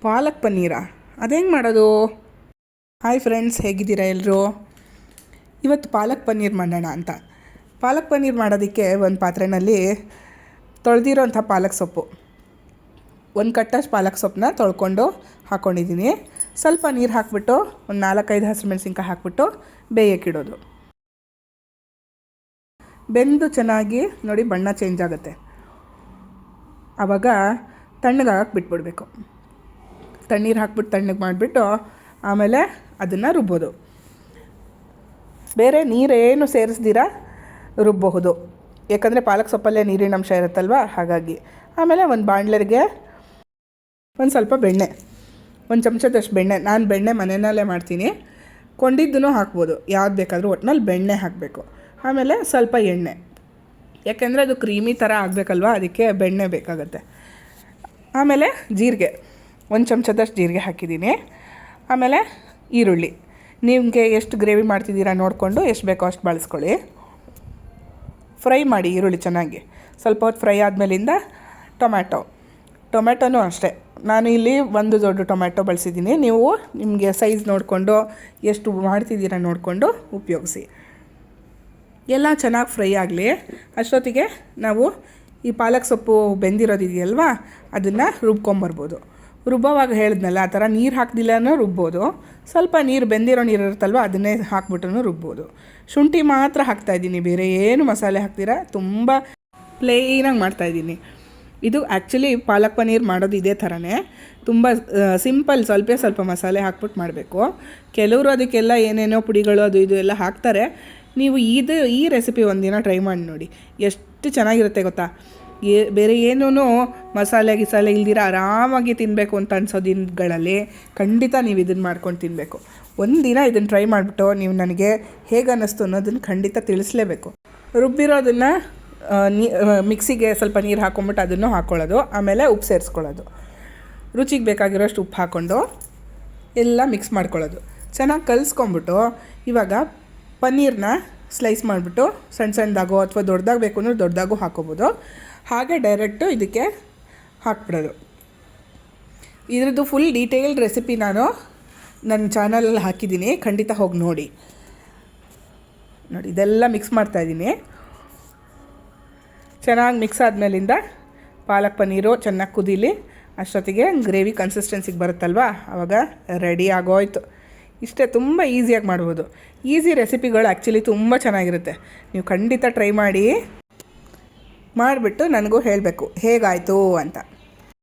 ಪಾಲಕ್ ಪನ್ನೀರಾ ಅದು ಹೆಂಗೆ ಮಾಡೋದು? ಹಾಯ್ ಫ್ರೆಂಡ್ಸ್, ಹೇಗಿದ್ದೀರಾ ಎಲ್ಲರೂ? ಇವತ್ತು ಪಾಲಕ್ ಪನ್ನೀರ್ ಮಾಡೋಣ ಅಂತ. ಪಾಲಕ್ ಪನ್ನೀರ್ ಮಾಡೋದಕ್ಕೆ ಒಂದು ಪಾತ್ರೆಯಲ್ಲಿ ತೊಳೆದಿರೋಂಥ ಪಾಲಕ್ ಸೊಪ್ಪು, ಒಂದು ಕಟ್ಟಷ್ಟು ಪಾಲಕ್ ಸೊಪ್ಪನ್ನ ತೊಳ್ಕೊಂಡು ಹಾಕ್ಕೊಂಡಿದ್ದೀನಿ. ಸ್ವಲ್ಪ ನೀರು ಹಾಕ್ಬಿಟ್ಟು ಒಂದು 4-5 ಹಸಿಮೆಣಸಿನ್ಕಾಯಿ ಹಾಕ್ಬಿಟ್ಟು ಬೇಯಕ್ಕಿಡೋದು. ಬೆಂದು ಚೆನ್ನಾಗಿ ನೋಡಿ ಬಣ್ಣ ಚೇಂಜ್ ಆಗುತ್ತೆ. ಆವಾಗ ತಣ್ಣಗಾಗಕ್ಕೆ ಬಿಟ್ಬಿಡಬೇಕು. ತಣ್ಣೀರು ಹಾಕ್ಬಿಟ್ಟು ತಣ್ಣಗೆ ಮಾಡಿಬಿಟ್ಟು ಆಮೇಲೆ ಅದನ್ನು ರುಬ್ಬೋದು. ಬೇರೆ ನೀರೇನು ಸೇರಿಸ್ದಿರ ರುಬ್ಬಬಹುದು, ಯಾಕಂದರೆ ಪಾಲಕ್ ಸೊಪ್ಪಲ್ಲೇ ನೀರಿನ ಅಂಶ ಇರುತ್ತಲ್ವ, ಹಾಗಾಗಿ. ಆಮೇಲೆ ಒಂದು ಬಾಣಲೆಗೆ ಒಂದು ಸ್ವಲ್ಪ ಬೆಣ್ಣೆ, ಒಂದು ಚಮಚದಷ್ಟು ಬೆಣ್ಣೆ. ನಾನು ಬೆಣ್ಣೆ ಮನೆಯಲ್ಲೇ ಮಾಡ್ತೀನಿ, ಕೊಂಡಿದ್ದೂ ಹಾಕ್ಬೋದು, ಯಾವ್ದು ಬೇಕಾದರೂ ಒಟ್ಟಿನಲ್ಲಿ ಬೆಣ್ಣೆ ಹಾಕಬೇಕು. ಆಮೇಲೆ ಸ್ವಲ್ಪ ಎಣ್ಣೆ, ಯಾಕೆಂದರೆ ಅದು ಕ್ರೀಮಿ ಥರ ಆಗಬೇಕಲ್ವ, ಅದಕ್ಕೆ ಬೆಣ್ಣೆ ಬೇಕಾಗುತ್ತೆ. ಆಮೇಲೆ ಜೀರಿಗೆ, ಒಂದು ಚಮಚದಷ್ಟು ಜೀರಿಗೆ ಹಾಕಿದ್ದೀನಿ. ಆಮೇಲೆ ಈರುಳ್ಳಿ, ನಿಮಗೆ ಎಷ್ಟು ಗ್ರೇವಿ ಮಾಡ್ತಿದ್ದೀರಾ ನೋಡಿಕೊಂಡು ಎಷ್ಟು ಬೇಕೋ ಅಷ್ಟು ಬಳಸ್ಕೊಳ್ಳಿ. ಫ್ರೈ ಮಾಡಿ ಈರುಳ್ಳಿ ಚೆನ್ನಾಗಿ. ಸ್ವಲ್ಪ ಹೊತ್ತು ಫ್ರೈ ಆದಮೇಲಿಂದ ಟೊಮ್ಯಾಟೊನೂ ಅಷ್ಟೇ. ನಾನು ಇಲ್ಲಿ ಒಂದು ದೊಡ್ಡ ಟೊಮ್ಯಾಟೊ ಬಳಸಿದ್ದೀನಿ. ನೀವು ನಿಮಗೆ ಸೈಜ್ ನೋಡಿಕೊಂಡು ಎಷ್ಟು ಮಾಡ್ತಿದ್ದೀರಾ ನೋಡಿಕೊಂಡು ಉಪಯೋಗಿಸಿ. ಎಲ್ಲ ಚೆನ್ನಾಗಿ ಫ್ರೈ ಆಗಲಿ. ಅಷ್ಟೊತ್ತಿಗೆ ನಾವು ಈ ಪಾಲಕ್ ಸೊಪ್ಪು ಬೆಂದಿರೋದಿದೆಯಲ್ವಾ, ಅದನ್ನು ರುಬ್ಕೊಂಬರ್ಬೋದು. ರುಬ್ಬೋವಾಗ ಹೇಳಿದ್ನಲ್ಲ, ಆ ಥರ ನೀರು ಹಾಕ್ದಿಲ್ಲನೂ ರುಬ್ಬೋದು. ಸ್ವಲ್ಪ ನೀರು ಬೆಂದಿರೋ ನೀರು ಇರುತ್ತಲ್ವ, ಅದನ್ನೇ ಹಾಕ್ಬಿಟ್ಟು ರುಬ್ಬೋದು. ಶುಂಠಿ ಮಾತ್ರ ಹಾಕ್ತಾಯಿದ್ದೀನಿ, ಬೇರೆ ಏನು ಮಸಾಲೆ ಹಾಕ್ತೀರಾ, ತುಂಬ ಪ್ಲೇನಾಗಿ ಮಾಡ್ತಾಯಿದ್ದೀನಿ. ಇದು ಆ್ಯಕ್ಚುಲಿ ಪಾಲಕ್ ಪನ್ನೀರ್ ಮಾಡೋದು ಇದೇ ಥರನೇ, ತುಂಬ ಸಿಂಪಲ್. ಸ್ವಲ್ಪ ಮಸಾಲೆ ಹಾಕ್ಬಿಟ್ಟು ಮಾಡಬೇಕು. ಕೆಲವರು ಅದಕ್ಕೆಲ್ಲ ಏನೇನೋ ಪುಡಿಗಳು ಅದು ಇದು ಎಲ್ಲ ಹಾಕ್ತಾರೆ. ನೀವು ಈ ರೆಸಿಪಿ ಒಂದಿನ ಟ್ರೈ ಮಾಡಿ ನೋಡಿ, ಎಷ್ಟು ಚೆನ್ನಾಗಿರುತ್ತೆ ಗೊತ್ತಾ. ಬೇರೆ ಏನೂ ಮಸಾಲೆ ಇಲ್ದಿರ ಆರಾಮಾಗಿ ತಿನ್ನಬೇಕು ಅಂತ ಅನ್ಸೋ ದಿನಗಳಲ್ಲಿ ಖಂಡಿತ ನೀವು ಇದನ್ನು ಮಾಡ್ಕೊಂಡು ತಿನ್ನಬೇಕು. ಒಂದಿನ ಇದನ್ನು ಟ್ರೈ ಮಾಡಿಬಿಟ್ಟು ನೀವು ನನಗೆ ಹೇಗೆ ಅನ್ನಿಸ್ತು ಅನ್ನೋದನ್ನು ಖಂಡಿತ ತಿಳಿಸ್ಲೇಬೇಕು. ರುಬ್ಬಿರೋದನ್ನು ಮಿಕ್ಸಿಗೆ ಸ್ವಲ್ಪ ನೀರು ಹಾಕ್ಕೊಂಬಿಟ್ಟು ಅದನ್ನು ಹಾಕ್ಕೊಳ್ಳೋದು. ಆಮೇಲೆ ಉಪ್ಪು ಸೇರಿಸ್ಕೊಳ್ಳೋದು, ರುಚಿಗೆ ಬೇಕಾಗಿರೋಷ್ಟು ಉಪ್ಪು ಹಾಕ್ಕೊಂಡು ಎಲ್ಲ ಮಿಕ್ಸ್ ಮಾಡ್ಕೊಳ್ಳೋದು. ಚೆನ್ನಾಗಿ ಕಲಿಸ್ಕೊಂಬಿಟ್ಟು ಇವಾಗ ಪನ್ನೀರನ್ನ ಸ್ಲೈಸ್ ಮಾಡಿಬಿಟ್ಟು ಸಣ್ಣದಾಗೋ ಅಥವಾ ದೊಡ್ಡದಾಗಿ ಬೇಕು ಅಂದರೆ ದೊಡ್ಡದಾಗೂ ಹಾಕ್ಕೋಬೋದು. ಹಾಗೆ ಡೈರೆಕ್ಟು ಇದಕ್ಕೆ ಹಾಕ್ಬಿಡೋದು. ಇದ್ರದ್ದು ಫುಲ್ ಡೀಟೇಲ್ಡ್ ರೆಸಿಪಿ ನಾನು ನನ್ನ ಚಾನಲಲ್ಲಿ ಹಾಕಿದ್ದೀನಿ, ಖಂಡಿತ ಹೋಗಿ ನೋಡಿ. ಇದೆಲ್ಲ ಮಿಕ್ಸ್ ಮಾಡ್ತಾಯಿದ್ದೀನಿ. ಚೆನ್ನಾಗಿ ಮಿಕ್ಸ್ ಆದಮೇಲಿಂದ ಪಾಲಕ್ ಪನ್ನೀರು ಚೆನ್ನಾಗಿ ಕುದೀಲಿ. ಅಷ್ಟೊತ್ತಿಗೆ ಗ್ರೇವಿ ಕನ್ಸಿಸ್ಟೆನ್ಸಿಗೆ ಬರುತ್ತಲ್ವ, ಆವಾಗ ರೆಡಿ ಆಗೋಯ್ತು. ಇಷ್ಟೇ, ತುಂಬ ಈಸಿಯಾಗಿ ಮಾಡ್ಬೋದು. ಈಸಿ ರೆಸಿಪಿಗಳು ಆ್ಯಕ್ಚುಲಿ ತುಂಬ ಚೆನ್ನಾಗಿರುತ್ತೆ. ನೀವು ಖಂಡಿತ ಟ್ರೈ ಮಾಡಿಬಿಟ್ಟು ನನಗೂ ಹೇಳಬೇಕು ಹೇಗಾಯಿತು ಅಂತ.